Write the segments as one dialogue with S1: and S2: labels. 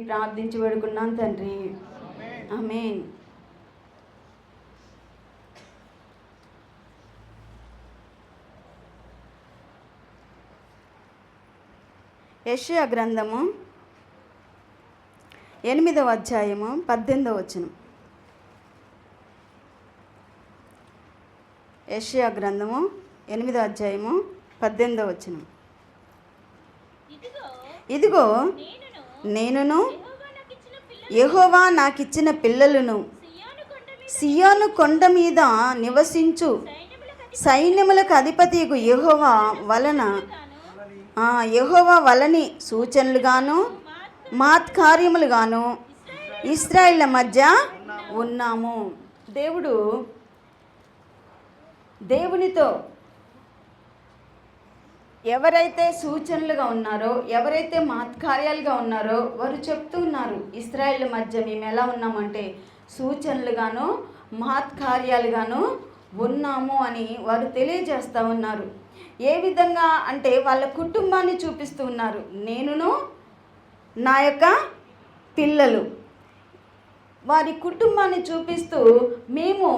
S1: ప్రార్థించి వేడుకున్నాం తండ్రి. ఆమేన్. యెషయా గ్రంథము 8వ అధ్యాయము 18వ వచనం. యెషయా గ్రంథము 8వ అధ్యాయము 18వ వచనం. ఇదిగో నేనును యెహోవా నాకిచ్చిన పిల్లలను సియోను కొండ మీద నివసించు సైన్యములకు అధిపతియగు యెహోవా వలని సూచనలుగాను మహత్కార్యములుగాను ఇశ్రాయేళ్ల మధ్య ఉన్నాము. దేవునితో ఎవరైతే సూచనలుగా ఉన్నారో, ఎవరైతే మహత్కార్యాలుగా ఉన్నారో వారు చెప్తూ ఉన్నారు, ఇశ్రాయేళ్ల మధ్య మేము ఎలా ఉన్నామంటే సూచనలుగాను మహత్కార్యాలుగాను ఉన్నాము అని వారు తెలియజేస్తూ ఉన్నారు. ఏ విధంగా అంటే వాళ్ళ కుటుంబాన్ని చూపిస్తూ ఉన్నారు. నేనును నా యొక్క పిల్లలు వారి కుటుంబాన్ని చూపిస్తూ మేము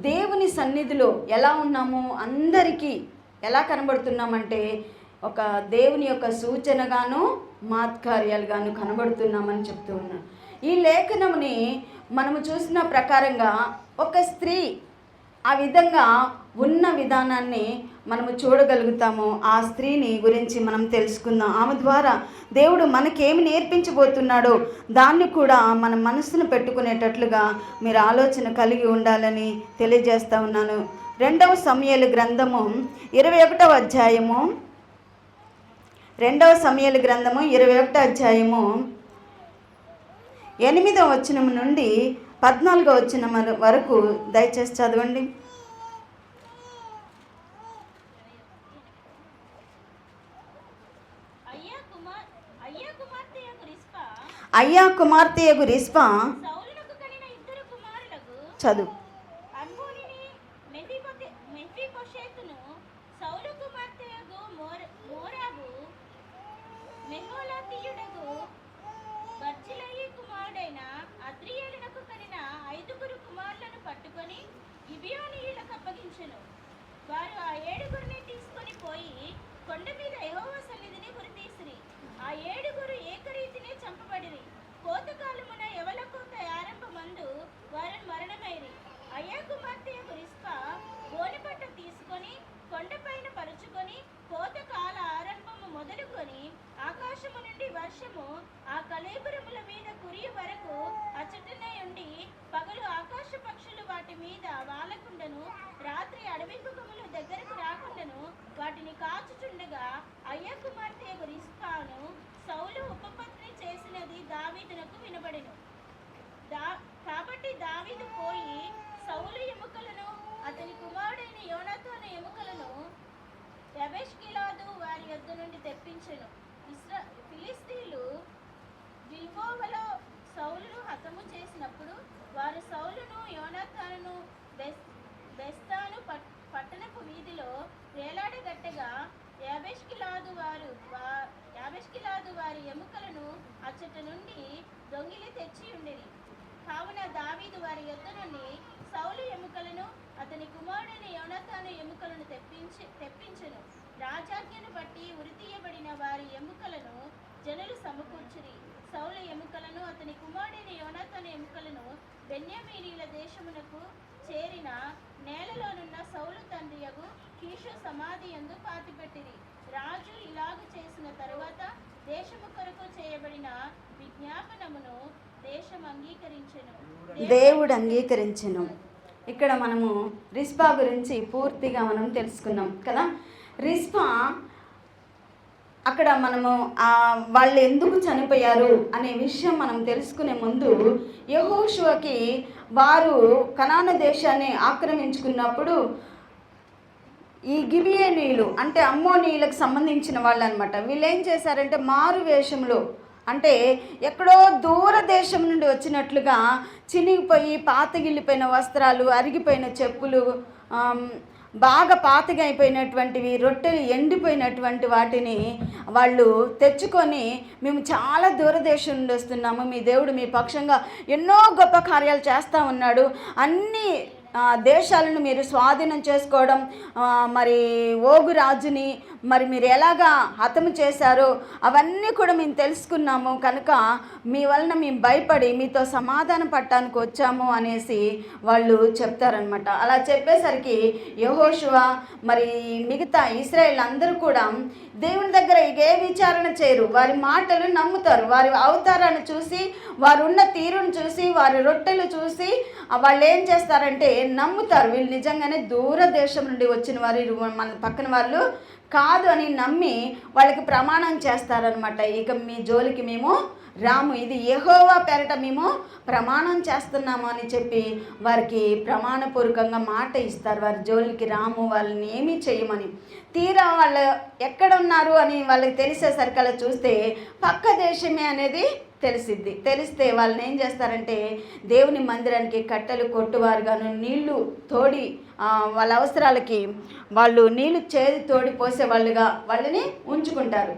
S1: దేవుని సన్నిధిలో ఎలా ఉన్నాము, అందరికీ ఎలా కనబడుతున్నామంటే ఒక దేవుని యొక్క సూచనగాను మహత్కార్యాలుగాను కనబడుతున్నామని చెప్తూ ఉన్నాం. ఈ లేఖనముని మనము చూసిన ప్రకారంగా ఒక స్త్రీ ఆ విధంగా ఉన్న విధానాన్ని మనము చూడగలుగుతాము. ఆ స్త్రీని గురించి మనం తెలుసుకుందాం. ఆమె ద్వారా దేవుడు మనకేమి నేర్పించబోతున్నాడో దాన్ని కూడా మన మనసును పెట్టుకునేటట్లుగా మీరు ఆలోచన కలిగి ఉండాలని తెలియజేస్తూ ఉన్నాను. 2వ సమూయేలు గ్రంథము 21వ అధ్యాయము 2వ సమూయేలు గ్రంథము 21వ అధ్యాయము 8వ వచనం నుండి 14వ వచనం వరకు దయచేసి చదవండి. అయ్యా కుమార్తెయగు రిస్పా చదువు.
S2: వారు ఆ 7 తీసుకొని పోయి కొండ మీద యెహోవా సన్నిధిని గురితీసిరి. ఆ 7 ఏకరీతినే చంపబడిరి. కోతకాలమున ఎవల కోత ఆరంభమందు వారు మరణమైరి. అయ్యా కుమార్తెయగు రిస్పా గోనెపట్ట తీసుకొని కొండపైన పరుచుకొని కోతకాల ఆరంభము మొదలుకొని ఆకాశము నుండి వర్షము ఆ కళేబరముల మీద కురియ వరకు అచ్చటనే ఉండి పగలు ఆకాశ పక్షులు వాటి మీద వాలకుండను, రాత్రి అడవి మృగములు దగ్గరకు రాకుండాను వాటిని కాచుచుండగా అయ్యా కుమార్తెయగు రిస్పాను సౌలు ఉపపత్ని చేసినది దావీదునకు వినబడెను. కాబట్టి దావీదు పోయి సౌలు ఎముకలను అతని కుమారుడైన యోనాతాను ఎముకలను యబెష్గిలాదు వారి యొద్ద నుండి తెప్పించెను. ఫిలిస్తీయులు గిల్బోవలో సౌలును హతము చేసినప్పుడు వారు సౌలును యోనాతానును బెస్తాను పట్టణపు వీధిలో వేలాడగట్టగా యాబెష్గిలాదు వారి ఎముకలను అచ్చట నుండి దొంగిలి తెచ్చి ఉండిరి. కావున దావీదు వారి యొద్ద నుండి సౌలు ఎముకలను అతని కుమారుడైన యోనాతాను ఎముకలను తెప్పించెను. రాజాజ్ఞను బట్టి ఉరితీయబడిన వారి ఎముకలను జనులు సమకూర్చిరి. సౌలు ఎముకలను అతని కుమారుడైన యోనాతాను ఎముకలను బెన్యామీనీల దేశమునకు చేరిన నేలలోనున్న సౌలు తండ్రియగు కీషు సమాధి యందు పాతిపెట్టిరి. రాజు ఇలాగు చేసిన తరువాత దేశము కొరకు చేయబడిన విజ్ఞాపనమును దేశం అంగీకరించెను.
S1: దేవుడు అంగీకరించెను. ఇక్కడ మనము రిస్పా గురించి పూర్తిగా మనం తెలుసుకున్నాం కదా. రిస్పా అక్కడ మనము వాళ్ళు ఎందుకు చనిపోయారు అనే విషయం మనం తెలుసుకునే ముందు యెహోషువకి వారు కనాను దేశాన్ని ఆక్రమించుకున్నప్పుడు ఈ గిబియోనీయులు అంటే అమ్మోనీయులకు సంబంధించిన వాళ్ళు అనమాట. వీళ్ళు ఏం చేశారంటే మారు వేషంలో అంటే ఎక్కడో దూర దేశం నుండి వచ్చినట్లుగా చినిగిపోయి పాతగిల్లిపోయిన వస్త్రాలు, అరిగిపోయిన చెప్పులు, బాగా పాతగా అయిపోయినటువంటివి రొట్టెలు ఎండిపోయినటువంటి వాటిని వాళ్ళు తెచ్చుకొని, మేము చాలా దూరదేశం నుండి వస్తున్నాము, మీ దేవుడు మీ పక్షంగా ఎన్నో గొప్ప కార్యాలు చేస్తూ ఉన్నాడు, అన్నీ దేశాలను మీరు స్వాధీనం చేసుకోవడం, మరి ఓగు రాజుని మరి మీరు ఎలాగా హతము చేశారో అవన్నీ కూడా మేము తెలుసుకున్నాము, కనుక మీ వలన మేము భయపడి మీతో సమాధానం పడటానికి వచ్చాము అనేసి వాళ్ళు చెప్తారనమాట. అలా చెప్పేసరికి యెహోషువ మరి మిగతా ఇశ్రాయేల్ అందరూ కూడా దేవుని దగ్గర ఏ విచారణ చేయరు, వారి మాటలు నమ్ముతారు. వారి అవతారాన్ని చూసి, వారు ఉన్న తీరును చూసి, వారి రొట్టెలు చూసి వాళ్ళు ఏం చేస్తారంటే నమ్ముతారు, వీళ్ళు నిజంగానే దూరదేశం నుండి వచ్చిన వారు, మన పక్కన వాళ్ళు కాదు అని నమ్మి వాళ్ళకి ప్రమాణం చేస్తారనమాట. ఇక మీ జోలికి మేము రాము, ఇది యెహోవా పేరట మేము ప్రమాణం చేస్తున్నాము అని చెప్పి వారికి ప్రమాణపూర్వకంగా మాట ఇస్తారు. వారి జోలికి రాము, వాళ్ళని ఏమీ చేయమని. తీరా వాళ్ళు ఎక్కడ ఉన్నారు అని వాళ్ళకి తెలిసేసరికి అలా చూస్తే పక్క దేశమే అనేది తెలిస్తే వాళ్ళని ఏం చేస్తారంటే దేవుని మందిరానికి కట్టెలు కొట్టువారుగాను, నీళ్లు తోడి వాళ్ళ అవసరాలకి వాళ్ళు నీళ్లు చేది తోడి పోసేవాళ్ళుగా వాళ్ళని ఉంచుకుంటారు.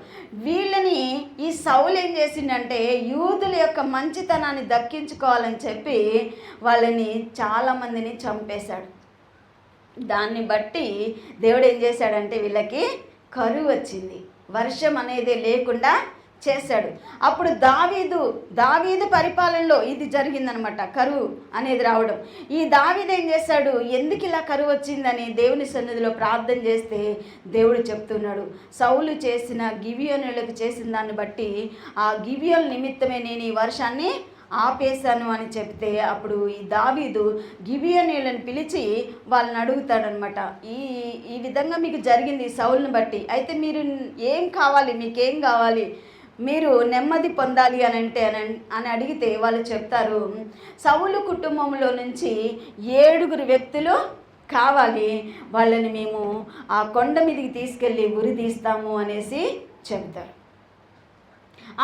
S1: వీళ్ళని ఈ సౌలు ఏం చేసిందంటే యూదుల యొక్క మంచితనాన్ని దక్కించుకోవాలని చెప్పి వాళ్ళని చాలామందిని చంపేశాడు. దాన్ని బట్టి దేవుడు ఏం చేశాడంటే వీళ్ళకి కరువు వచ్చింది, వర్షం అనేది లేకుండా చేశాడు. అప్పుడు దావీదు పరిపాలనలో ఇది జరిగిందనమాట, కరువు అనేది రావడం. ఈ దావీదు ఏం చేశాడు, ఎందుకు ఇలా కరువు వచ్చిందని దేవుని సన్నిధిలో ప్రార్థన చేస్తే దేవుడు చెప్తున్నాడు, సౌలు చేసిన గిబియోనులకు చేసిన దాన్ని బట్టి ఆ గిబియోన్ నిమిత్తమే నేను ఈ వర్షాన్ని ఆపేశాను అని చెప్తే అప్పుడు ఈ దావీదు గిబియోనీయులను పిలిచి వాళ్ళని అడుగుతాడనమాట, ఈ విధంగా మీకు జరిగింది సౌలుని బట్టి, అయితే మీరు ఏం కావాలి, మీకేం కావాలి, మీరు నెమ్మది పొందాలి అని అడిగితే వాళ్ళు చెప్తారు, సౌలు కుటుంబంలో నుంచి 7 వ్యక్తులు కావాలి, వాళ్ళని మేము ఆ కొండ మీదకి తీసుకెళ్ళి ఉరి తీస్తాము అనేసి చెప్తారు.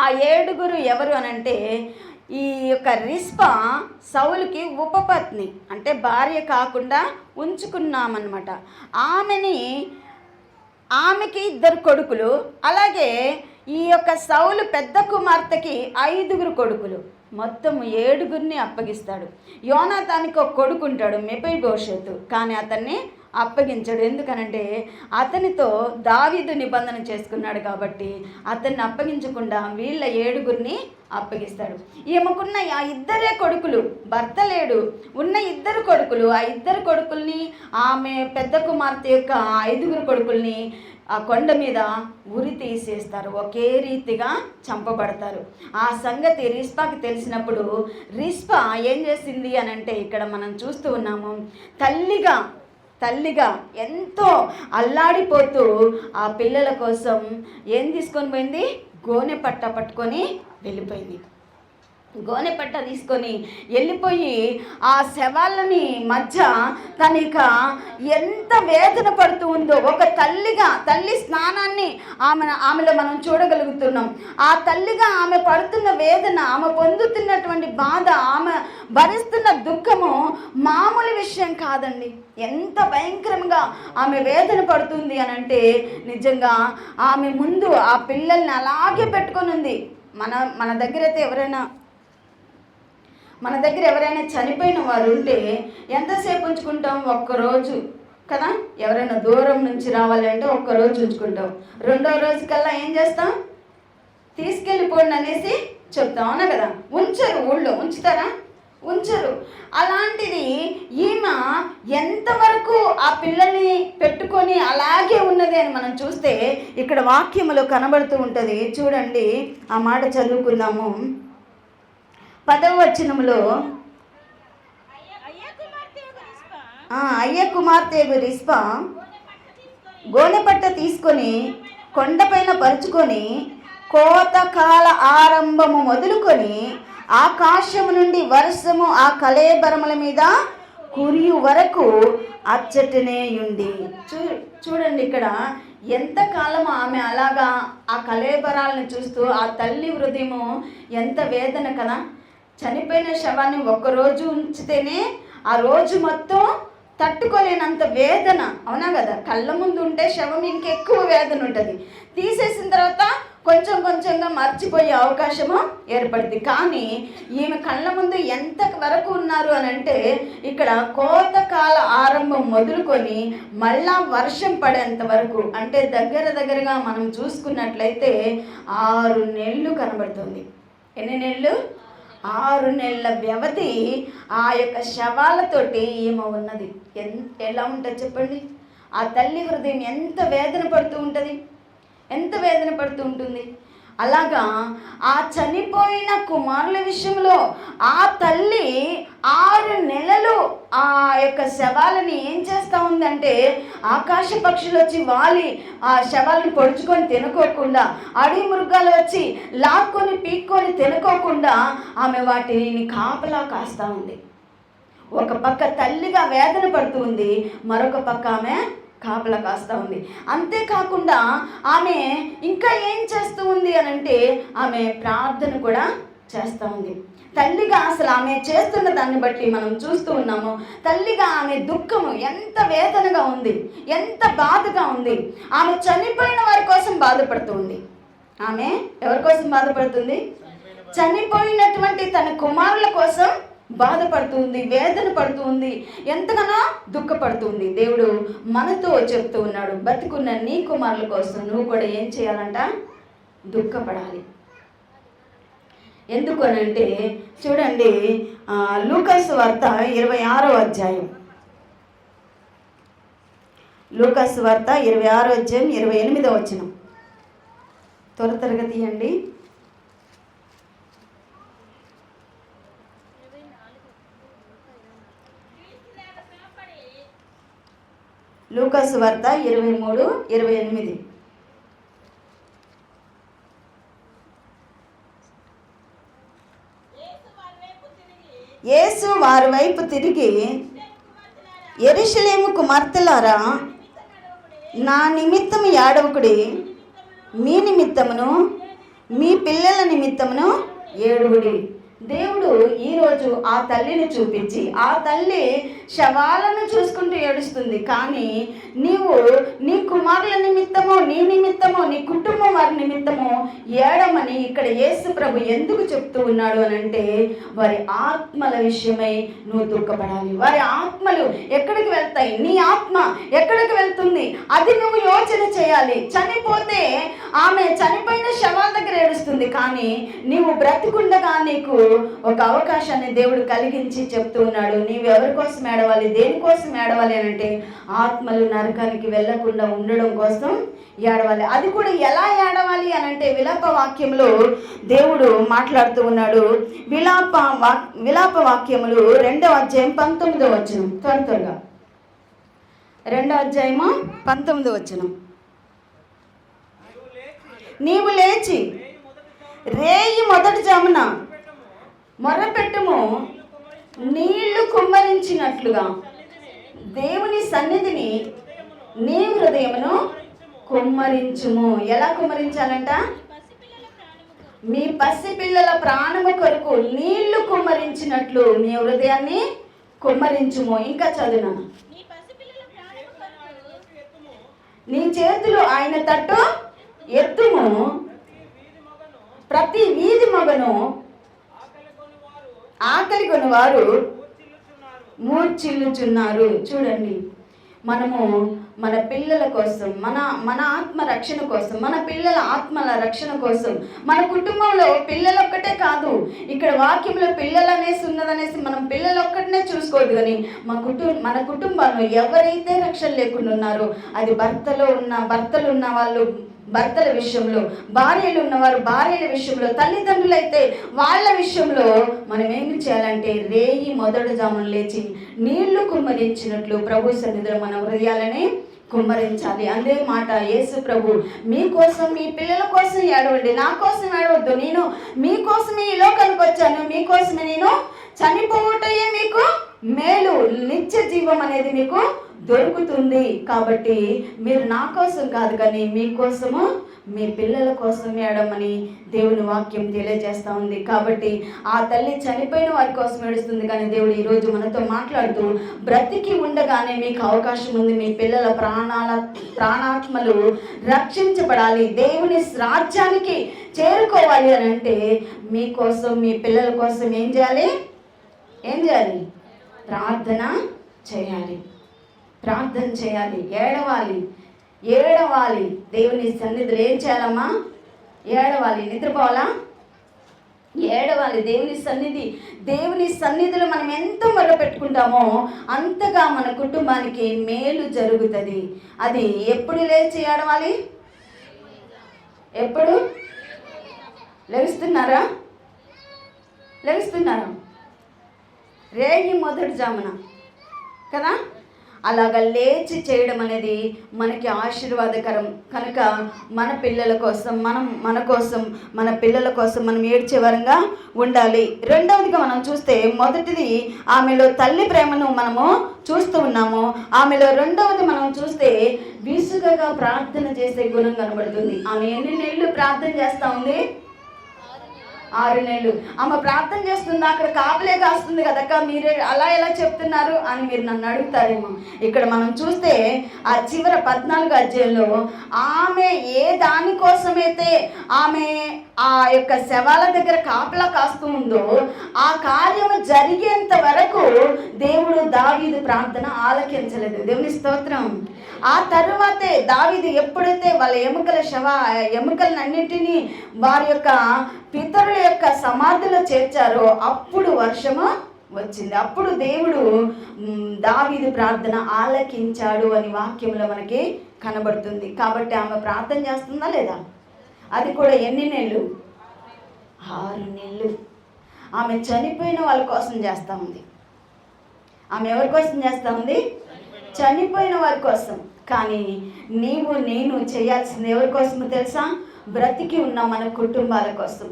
S1: ఆ 7 ఎవరు అనంటే ఈ యొక్క రిస్పా సౌలుకి ఉపపత్ని, అంటే భార్య కాకుండా ఉంచుకున్నామన్నమాట. ఆమెకి 2 కొడుకులు, అలాగే ఈ యొక్క సౌలు పెద్ద కుమార్తెకి 5 కొడుకులు, మొత్తం 7 అప్పగిస్తాడు. యోనాతానికి ఒక కొడుకు ఉంటాడు మెఫీబోషెతు, కానీ అతన్ని అప్పగించాడు. ఎందుకనంటే అతనితో దావీదు నిబంధన చేసుకున్నాడు కాబట్టి అతన్ని అప్పగించకుండా వీళ్ళ 7 అప్పగిస్తాడు. ఈమెకున్న ఆ 2 కొడుకులు, భర్త లేడు, ఉన్న 2 కొడుకులు, ఆ 2 కొడుకుల్ని ఆమె పెద్ద కుమార్తె యొక్క 5 కొడుకుల్ని ఆ కొండ మీద ఉరి తీసేస్తారు, ఒకే రీతిగా చంపబడతారు. ఆ సంగతి రిస్పాకి తెలిసినప్పుడు రిస్పా ఏం చేసింది అనంటే ఇక్కడ మనం చూస్తూ ఉన్నాము, తల్లిగా ఎంతో అల్లాడిపోతూ ఆ పిల్లల కోసం ఏం తీసుకొని పోయింది, గోనె పట్ట పట్టుకొని వెళ్ళిపోయింది. గోనె పట్ట తీసుకొని వెళ్ళిపోయి ఆ శవాలని మధ్య తనిక ఎంత వేదన పడుతూ ఉందో, ఒక తల్లి స్నానాన్ని ఆమెలో మనం చూడగలుగుతున్నాం. ఆ తల్లిగా ఆమె పడుతున్న వేదన, ఆమె పొందుతున్నటువంటి బాధ, ఆమె భరిస్తున్న దుఃఖము మామూలు విషయం కాదండి. ఎంత భయంకరంగా ఆమె వేదన పడుతుంది అనంటే నిజంగా ఆమె ముందు ఆ పిల్లల్ని అలాగే పెట్టుకొని ఉంది. మన దగ్గర అయితే ఎవరైనా చనిపోయిన వారు ఉంటే ఎంతసేపు ఉంచుకుంటాం, ఒక్కరోజు కదా. ఎవరైనా దూరం నుంచి రావాలంటే ఒక్కరోజు ఉంచుకుంటాం, 2వ రోజు కల్లా ఏం చేస్తాం, తీసుకెళ్ళిపోండి అనేసి చెప్తాం, అవునా కదా. ఉంచరు, ఊళ్ళో ఉంచరు. అలాంటిది ఈమె ఎంతవరకు ఆ పిల్లల్ని పెట్టుకొని అలాగే ఉన్నది అని మనం చూస్తే ఇక్కడ వాక్యములో కనబడుతూ ఉంటుంది. చూడండి, ఆ మాట చదువుకుందాము. 10వ వచనములో అయ్య కుమార్తె రిస్పా గోనెపట్ట తీసుకొని కొండపైన పరుచుకొని కోతకాల ఆరంభము మొదలుకొని ఆకాశము నుండి వర్షము ఆ కళేబరముల మీద కురియు వరకు అచ్చటనే ఉండి. చూడండి ఇక్కడ ఎంతకాలం ఆమె అలాగా ఆ కళేబరాలను చూస్తూ, ఆ తల్లి హృదయము ఎంత వేదన కదా. చనిపోయిన శవాన్ని ఒక్కరోజు ఉంచితేనే ఆ రోజు మొత్తం తట్టుకోలేనంత వేదన, అవునా కదా? కళ్ళ ముందు ఉంటే శవం ఇంకెక్కువ వేదన ఉంటుంది. తీసేసిన తర్వాత కొంచెం కొంచెంగా మర్చిపోయే అవకాశము ఏర్పడుతుంది. కానీ ఈమె కళ్ళ ముందు ఎంత వరకు ఉన్నారు అని అంటే, ఇక్కడ కోతకాల ఆరంభం మొదలుకొని మళ్ళా వర్షం పడేంత వరకు, అంటే దగ్గరగా మనం చూసుకున్నట్లయితే 6 నెలలు కనబడుతుంది. ఎన్ని నెలలు? 6 నెలల వ్యవధి ఆ యొక్క శవాలతోటి ఈమె ఉన్నది. ఎలా ఉంటుంది చెప్పండి? ఆ తల్లి హృదయం ఎంత వేదన పడుతూ ఉంటుంది, ఎంత వేదన పడుతూ ఉంటుంది. అలాగా ఆ చనిపోయిన కుమారుల విషయంలో ఆ తల్లి 6 నెలలు ఆ యొక్క శవాలని ఏం చేస్తూ ఉందంటే, ఆకాశ పక్షులు వచ్చి వాలి ఆ శవాలను పొడుచుకొని తినుకోకుండా, అడవి మృగాలు వచ్చి లాక్కొని పీక్కొని తినుకోకుండా ఆమె వాటిని కాపలా కాస్తూ ఉంది. ఒక పక్క తల్లిగా వేదన పడుతూ ఉంది, మరొక పక్క ఆమె కాపలా కాస్తూ ఉంది. అంతేకాకుండా ఆమె ఇంకా ఏం చేస్తూ ఉంది అని అంటే, ఆమె ప్రార్థన కూడా చేస్తూ ఉంది. తల్లిగా అసలు ఆమె చేస్తున్న దాన్ని బట్టి మనం చూస్తూ ఉన్నాము. తల్లిగా ఆమె దుఃఖము ఎంత వేదనగా ఉంది, ఎంత బాధగా ఉంది. ఆమె చనిపోయిన వారి కోసం బాధపడుతూ ఉంది. ఆమె ఎవరి కోసం బాధపడుతుంది? చనిపోయినటువంటి తన కుమారుల కోసం బాధపడుతుంది, వేదన పడుతుంది, ఎంతగానో దుఃఖపడుతుంది. దేవుడు మనతో చెప్తూ ఉన్నాడు, బతికున్న నీ కుమారుల కోసం నువ్వు కూడా ఏం చేయాలంట? దుఃఖపడాలి. ఎందుకు అనంటే చూడండి, లూకాసు వార్త 26వ అధ్యాయం, లూకాసు వార్త 26వ అధ్యాయం 28వ వచనం. త్వరగా తీయండి. లూకాసు వార్త 23:28. యేసు వారి వైపు తిరిగి, యెరూషలేము కుమార్తెలారా, నా నిమిత్తము ఏడవకుడి, మీ నిమిత్తమును మీ పిల్లల నిమిత్తమును ఏడుగుడి. దేవుడు ఈరోజు ఆ తల్లిని చూపించి, ఆ తల్లి శవాలను చూసుకుంటూ ఏడుస్తుంది. కానీ నీవు నీ కుమారుల నిమిత్తమో, నీ నిమిత్తమో, నీ కుటుంబం వారి నిమిత్తమో ఏడమని ఇక్కడ యేసు ప్రభు ఎందుకు చెప్తూ ఉన్నాడు అని అంటే, వారి ఆత్మల విషయమై నువ్వు దుఃఖపడాలి. వారి ఆత్మలు ఎక్కడికి వెళ్తాయి, నీ ఆత్మ ఎక్కడికి వెళ్తుంది, అది నువ్వు యోచన చేయాలి. చనిపోతే ఆమె చనిపోయిన శవాల దగ్గర ఏడుస్తుంది, కానీ నీవు బ్రతికుండగా నీకు ఒక అవకాశాన్ని దేవుడు కలిగించి చెప్తూ ఉన్నాడు. నీవు ఎవరి కోసం ఏడవాలి, దేనికోసం ఏడవాలి అని అంటే, ఆత్మలు నరకానికి వెళ్లకుండా ఉండడం కోసం ఏడవాలి. అది కూడా ఎలా ఏడవాలి అని అంటే, విలాప వాక్యంలో దేవుడు మాట్లాడుతూ ఉన్నాడు. విలాప వాక్యములు 2వ అధ్యాయం 19వ వచనం. త్వరగా 2వ అధ్యాయము 19వ వచనం. నీవు లేచి రేయి మొదటి జామున మొర్రపెట్టుము, నీళ్లు కుమ్మరించినట్లుగా దేవుని సన్నిధిని నీ హృదయమును కుమ్మరించుము. ఎలా కుమ్మరించాలంట? మీ పసిపిల్లల ప్రాణము కొరకు నీళ్లు కుమ్మరించినట్లు నీ హృదయాన్ని కుమ్మరించుము. ఇంకా చదువునా, నీ చేతులు ఆయన తట్టు ఎత్తుము, ప్రతి వీధి మగను ఆకలి కొనివారు మూర్ఛిల్లుచున్నారు. చూడండి, మనము మన పిల్లల కోసం, మన ఆత్మ రక్షణ కోసం, మన పిల్లల ఆత్మల రక్షణ కోసం, మన కుటుంబంలో పిల్లలు ఒక్కటే కాదు, ఇక్కడ వాక్యంలో పిల్లలు అనేసి ఉన్నదనేసి మనం పిల్లలు ఒక్కటినే చూసుకోవద్దు. కానీ మన కుటుంబంలో ఎవరైతే రక్షణ లేకుండా ఉన్నారో, అది భర్తలు ఉన్న వాళ్ళు భర్తల విషయంలో, భార్యలు ఉన్నవారు భార్యల విషయంలో, తల్లిదండ్రులు అయితే వాళ్ళ విషయంలో మనం ఏమి చేయాలంటే, రేయి మొదటి జామున లేచి నీళ్లు కుమ్మరించినట్లు ప్రభు సన్నిధిలో మన హృదయాలని కుమ్మరించాలి. అదే మాట యేసు ప్రభు, మీకోసం, మీ పిల్లల కోసం ఏడవండి, నా కోసం ఏడవద్దు. నేను మీకోసమే ఈ లోకానికి వచ్చాను, మీకోసమే నేను చనిపోవటయే మీకు మేలు, నిత్య జీవం అనేది మీకు దొరుకుతుంది. కాబట్టి మీరు నా కోసం కాదు కానీ మీకోసము, మీ పిల్లల కోసం ఏడమని దేవుని వాక్యం తెలియజేస్తూ ఉంది. కాబట్టి ఆ తల్లి చనిపోయిన వారి కోసం ఏడుస్తుంది, కానీ దేవుడు ఈరోజు మనతో మాట్లాడుతూ బ్రతికి ఉండగానే మీకు అవకాశం ఉంది. మీ పిల్లల ప్రాణాత్మలు రక్షించబడాలి, దేవుని రాజ్యానికి చేరుకోవాలి అని అంటే మీకోసం, మీ పిల్లల కోసం ఏం చేయాలి? ప్రార్థన చేయాలి, ప్రార్థన చేయాలి, ఏడవాలి. దేవుని సన్నిధిలో ఏం చేయాలమ్మా? ఏడవాలి. నిద్రపోవాలా? ఏడవాలి. దేవుని సన్నిధిలో మనం ఎంత మొదలు పెట్టుకుంటామో అంతగా మన కుటుంబానికి మేలు జరుగుతుంది. అది ఎప్పుడు లేచి ఏడవాలి? ఎప్పుడు లెగుస్తున్నారా? రేయి మొదటి జామున కదా. అలాగ లేచి చేయడం అనేది మనకి ఆశీర్వాదకరం. కనుక మన పిల్లల కోసం, మన పిల్లల కోసం మనం ఏడ్చే వరంగా ఉండాలి. రెండవదిగా మనం చూస్తే, మొదటిది ఆమెలో తల్లి ప్రేమను మనము చూస్తూ ఉన్నాము. ఆమెలో రెండవది మనం చూస్తే విసుగగా ప్రార్థన చేసే గుణం కనబడుతుంది. ఆమె ఎన్ని నెలలు ప్రార్థన చేస్తూ ఉంది? 6 నెలలు. ఆమె ప్రార్థన చేస్తుంది, అక్కడ కాపలే కాస్తుంది కదక్క, మీరే అలా ఎలా చెప్తున్నారు అని మీరు నన్ను అడుగుతారేమో. ఇక్కడ మనం చూస్తే ఆ చివరి 14 అధ్యాయంలో ఆమె ఏ దానికోసమైతే ఆమె ఆ యొక్క శవాల దగ్గర కాపలా కాస్తూ ఉందో ఆ కార్యము జరిగేంత వరకు దేవుడు దావీదు ప్రార్థన ఆలకించలేదు. దేవుని స్తోత్రం. ఆ తరువాతే దావీదు ఎప్పుడైతే వాళ్ళ ఎముకలన్నింటినీ వారి యొక్క పితరుల యొక్క సమాధిలో చేర్చారో అప్పుడు వర్షము వచ్చింది. అప్పుడు దేవుడు దావీదు ప్రార్థన ఆలకించాడు అని వాక్యంలో మనకి కనబడుతుంది. కాబట్టి ఆమె ప్రార్థన చేస్తుందా లేదా? అది కూడా ఎన్ని నెలలు? 6 నెలలు. ఆమె చనిపోయిన వాళ్ళ కోసం చేస్తూ ఉంది. ఆమె ఎవరి కోసం చేస్తూ ఉంది? చనిపోయిన వారి కోసం. కానీ నేను చేయాల్సింది ఎవరి కోసమో తెలుసా? బ్రతికి ఉన్న మన కుటుంబాల కోసం.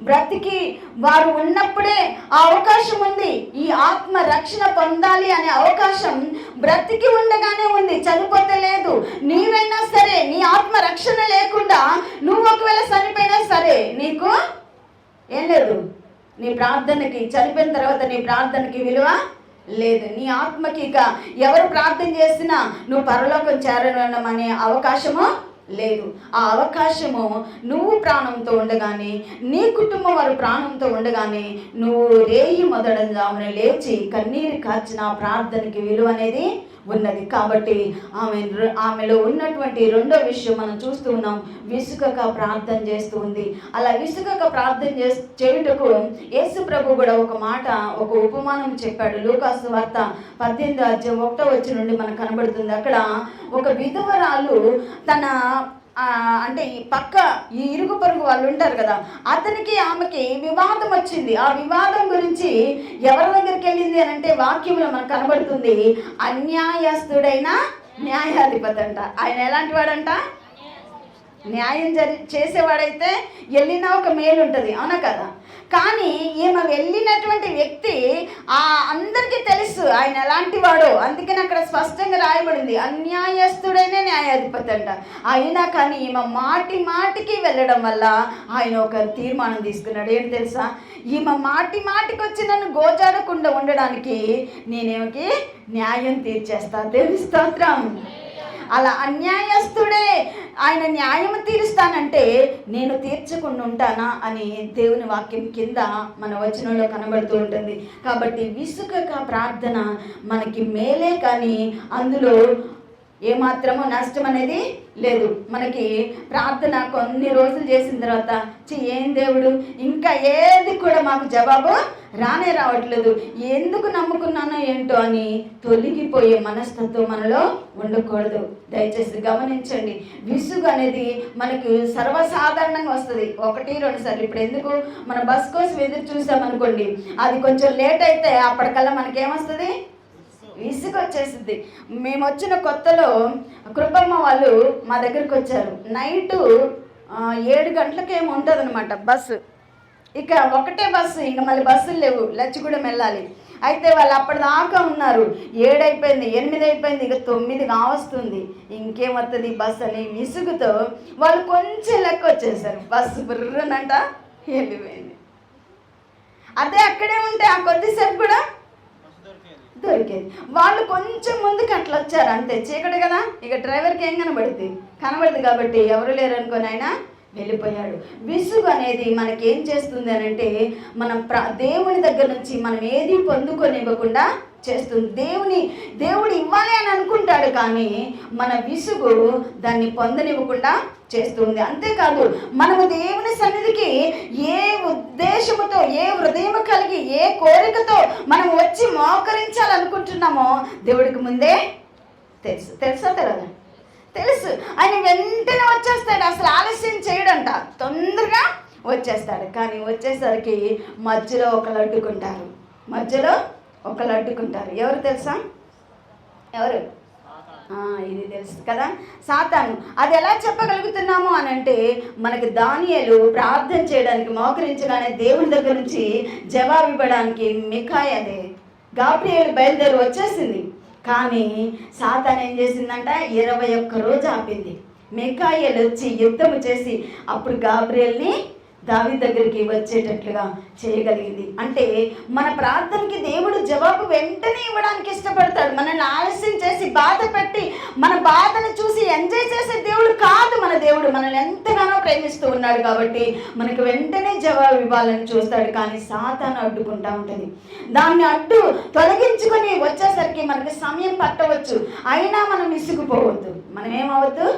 S1: బ్రతికి వారు ఉన్నప్పుడే ఆ అవకాశం ఉంది. ఈ ఆత్మ రక్షణ పొందాలి అనే అవకాశం బ్రతికి ఉండగానే ఉంది, చనిపోతే లేదు. నీవైనా సరే, నీ ఆత్మ రక్షణ లేకుండా నువ్వు ఒకవేళ చనిపోయినా సరే నీకు ఏం లేదు. నీ ప్రార్థనకి, చనిపోయిన తర్వాత నీ ప్రార్థనకి విలువ లేదు. నీ ఆత్మకి ఇక ఎవరు ప్రార్థన చేసినా నువ్వు పరలోకం చేరడం అనే అవకాశము లేదు. ఆ అవకాశము నువ్వు ప్రాణంతో ఉండగానే, నీ కుటుంబం వారు ప్రాణంతో ఉండగానే నువ్వు రేయి మొదటగా లేచి కన్నీరు కార్చిన ప్రార్థనకి విలువ అనేది ఉన్నది. కాబట్టి ఆమెలో ఉన్నటువంటి రెండో విషయం మనం చూస్తూ ఉన్నాం, విసుగక ప్రార్థన చేస్తూ ఉంది. అలా విసుగక ప్రార్థన చేయుటకు యేసు ప్రభు కూడా ఒక ఉపమానం చెప్పాడు. లూకాసు వార్త 18వ అధ్యాయం 1వ వచనం నుండి మనకు కనబడుతుంది. అక్కడ ఒక విధవరాలు తన అంటే ఈ ఇరుగు పొరుగు వాళ్ళు ఉంటారు కదా, అతనికి ఆమెకి వివాదం వచ్చింది. ఆ వివాదం గురించి ఎవరి దగ్గరికి వెళ్ళింది అని అంటే వాక్యంలో మనకు కనబడుతుంది, అన్యాయస్తుడైన న్యాయాధిపతి అంట. ఆయన ఎలాంటి వాడంట? న్యాయం చేసేవాడైతే వెళ్ళినా ఒక మేలు ఉంటుంది, అవునా కదా. కానీ ఈమె వెళ్ళినటువంటి వ్యక్తి అందరికీ తెలుసు ఆయన ఎలాంటి వాడో. అందుకని అక్కడ స్పష్టంగా రాయబడింది అన్యాయస్తుడైన న్యాయాధిపతి అంట. అయినా కానీ ఈమె మాటికి వెళ్ళడం వల్ల ఆయన ఒక తీర్మానం తీసుకున్నాడు. ఏంటి తెలుసా? ఈమె మాటికి వచ్చి నన్ను గోజాడకుండా ఉండడానికి నేనేమికి న్యాయం తీర్చేస్తా. దేవుని స్తోత్రం. అలా అన్యాయస్తుడే ఆయన న్యాయం తీరుస్తానంటే నేను తీర్చకుండా ఉంటానా అని దేవుని వాక్యం కింద మన వచనంలో కనబడుతూ ఉంటుంది. కాబట్టి విసుగక ప్రార్థన మనకి మేలే, కానీ అందులో ఏమాత్రమో నష్టం అనేది లేదు. మనకి ప్రార్థన కొన్ని రోజులు చేసిన తర్వాత ఏం దేవుడు ఇంకా ఏది కూడా మాకు జవాబు రావట్లేదు, ఎందుకు నమ్ముకున్నానో ఏంటో అని తొలగిపోయే మనస్తత్వం మనలో ఉండకూడదు. దయచేసి గమనించండి, విసుగు అనేది మనకు సర్వసాధారణంగా వస్తుంది 1-2 సార్లు. ఇప్పుడు ఎందుకు మన బస్ కోసం ఎదురు చూసామనుకోండి, అది కొంచెం లేట్ అయితే అప్పటికల్లా మనకేమొస్తుంది? విసుగు వచ్చేసింది. మేము వచ్చిన కొత్తలో కృపమ్మ వాళ్ళు మా దగ్గరికి వచ్చారు. నైటు 7 గంటలకేమో ఉంటుంది అనమాట బస్సు. ఇక ఒకటే బస్సు, ఇంకా మళ్ళీ బస్సులు లేవు, లచ్చిగూడెం వెళ్ళాలి. అయితే వాళ్ళు అప్పటిదాకా ఉన్నారు. 7 అయిపోయింది, 8 అయిపోయింది, ఇక 9 కావస్తుంది, ఇంకేమవుతుంది బస్సు అని విసుగుతో వాళ్ళు కొంచెం లెక్క వచ్చేసారు. బస్సు బుర్రనంట వెళ్ళిపోయింది. అదే అక్కడే ఉంటే ఆ కొద్దిసేపు కూడా దొరికేది. వాళ్ళు కొంచెం ముందుకు అట్లా వచ్చారు అంతే, చీకటి కదా, ఇక డ్రైవర్కి ఏం కనబడదు కాబట్టి ఎవరు లేరు అనుకొని ఆయన వెళ్ళిపోయాడు. విసుగు అనేది మనకేం చేస్తుంది అని అంటే, మనం దేవుని దగ్గర నుంచి మనం ఏది పొందుకొనివ్వకుండా చేస్తుంది. దేవుడు ఇవ్వాలి అని అనుకుంటాడు, కానీ మన విసుగు దాన్ని పొందనివ్వకుండా చేస్తుంది. అంతేకాదు, మనము దేవుని సన్నిధికి ఏ ఉద్దేశముతో, ఏ హృదయం కలిగి, ఏ కోరికతో మనం వచ్చి మోకరించాలనుకుంటున్నామో దేవుడికి ముందే తెలుసా తెలదా? తెలుసు. ఆయన వెంటనే వచ్చేస్తాడు, అసలు ఆలస్యం చేయడంట, తొందరగా వచ్చేస్తాడు. కానీ వచ్చేసరికి మధ్యలో ఒకళ్ళు అడ్డుకుంటారు. ఎవరు తెలుసా? ఎవరు? ఇది తెలుసు కదా, సాతాను. అది ఎలా చెప్పగలుగుతున్నాము అని అంటే, మనకి దానియేలు ప్రార్థన చేయడానికి మోకరించగానే దేవుని దగ్గర నుంచి జవాబు ఇవ్వడానికి గాబ్రియేలు బయలుదేరి వచ్చేసింది. కానీ సాతాను ఏం చేసిందంట, 21 రోజు ఆపింది. మిఖాయేలు వచ్చి యుద్ధము చేసి అప్పుడు గాబ్రియేల్ని దావీదు దగ్గరికి వచ్చేటట్లుగా చేయగలిగింది. అంటే మన ప్రార్థనకి దేవుడు జవాబు వెంటనే ఇవ్వడానికి ఇష్టపడతాడు. మనల్ని ఆలస్యం చేసి బాధ పెట్టి మన బాధను చూసి ఎంజాయ్ చేసే దేవుడు కాదు మన దేవుడు. మనల్ని ఎంతగానో ప్రేమిస్తూ ఉన్నాడు కాబట్టి మనకు వెంటనే జవాబు ఇవ్వాలని చూస్తాడు. కానీ సాతాను అడ్డుకుంటా ఉంటుంది. దాన్ని తొలగించుకొని వచ్చేసరికి మనకి సమయం పట్టవచ్చు, అయినా మనం విసుగుపోవద్దు. మనం ఏమవద్దు,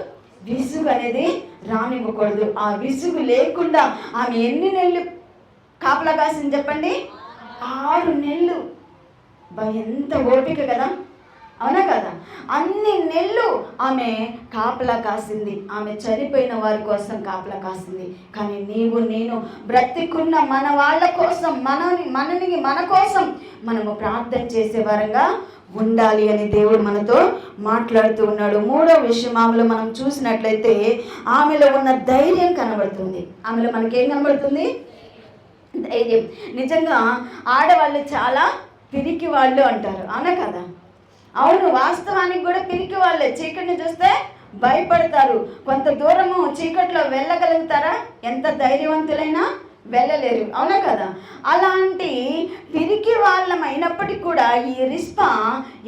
S1: విసుగు అనేది రానివ్వకూడదు. ఆ విసుగు లేకుండా ఆమె ఎన్ని నెలలు కాపలా కాసింది చెప్పండి? 6 నెలలు. ఎంత ఓపిక కదా, అవునా కదా? అన్ని నెలలు ఆమె కాపలా కాసింది. ఆమె చనిపోయిన వారి కోసం కాపలా కాసింది. కానీ నీవు నేను బ్రతికున్న మన వాళ్ళ కోసం, మన కోసం మనము ప్రార్థన చేసే వారంగా ఉండాలి అని దేవుడు మనతో మాట్లాడుతూ ఉన్నాడు. 3వ విషయం, ఆమెలో మనం చూసినట్లయితే ఆమెలో ఉన్న ధైర్యం కనబడుతుంది. ఆమెలో మనకేం కనబడుతుంది? ధైర్యం. నిజంగా ఆడవాళ్ళు చాలా పిరికి వాళ్ళు అంటారు, అవునా కదా? అవును, వాస్తవానికి కూడా పిరికి వాళ్ళే. చీకటిని చూస్తే భయపడతారు. కొంత దూరము చీకట్లో వెళ్ళగలుగుతారా? ఎంత ధైర్యవంతులైనా వెళ్ళలేరు, అవునా కదా? అలాంటి పిరికి వాళ్ళమైనప్పటికీ కూడా ఈ రిస్పా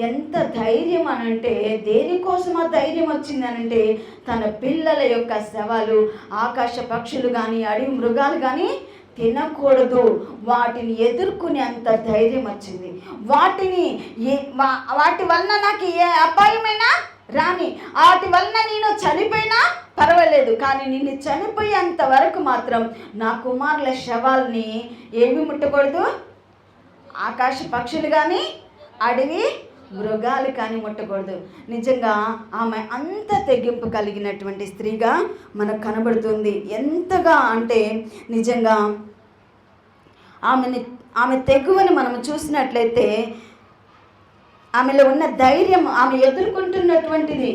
S1: ఎంత ధైర్యం అనంటే, దేనికోసం ఆ ధైర్యం వచ్చిందనంటే, తన పిల్లల యొక్క శవాలు ఆకాశ పక్షులు కానీ అడవి మృగాలు కానీ తినకూడదు, వాటిని ఎదుర్కొనే అంత ధైర్యం వచ్చింది. వాటి వలన నాకు ఏ అపాయమైనా రాని, వాటి వలన నేను చనిపోయినా పర్వాలేదు, కానీ నిన్ను చనిపోయేంత వరకు మాత్రం నా కుమారుల శవాల్ని ఏమి ముట్టకూడదు, ఆకాశ పక్షులు కానీ అడవి మృగాలు కానీ ముట్టకూడదు. నిజంగా ఆమె అంత తెగింపు కలిగినటువంటి స్త్రీగా మనకు కనబడుతుంది. ఎంతగా అంటే నిజంగా ఆమె తెగువని మనం చూసినట్లయితే ఆమెలో ఉన్న ధైర్యం, ఆమె ఎదుర్కొంటున్నటువంటిది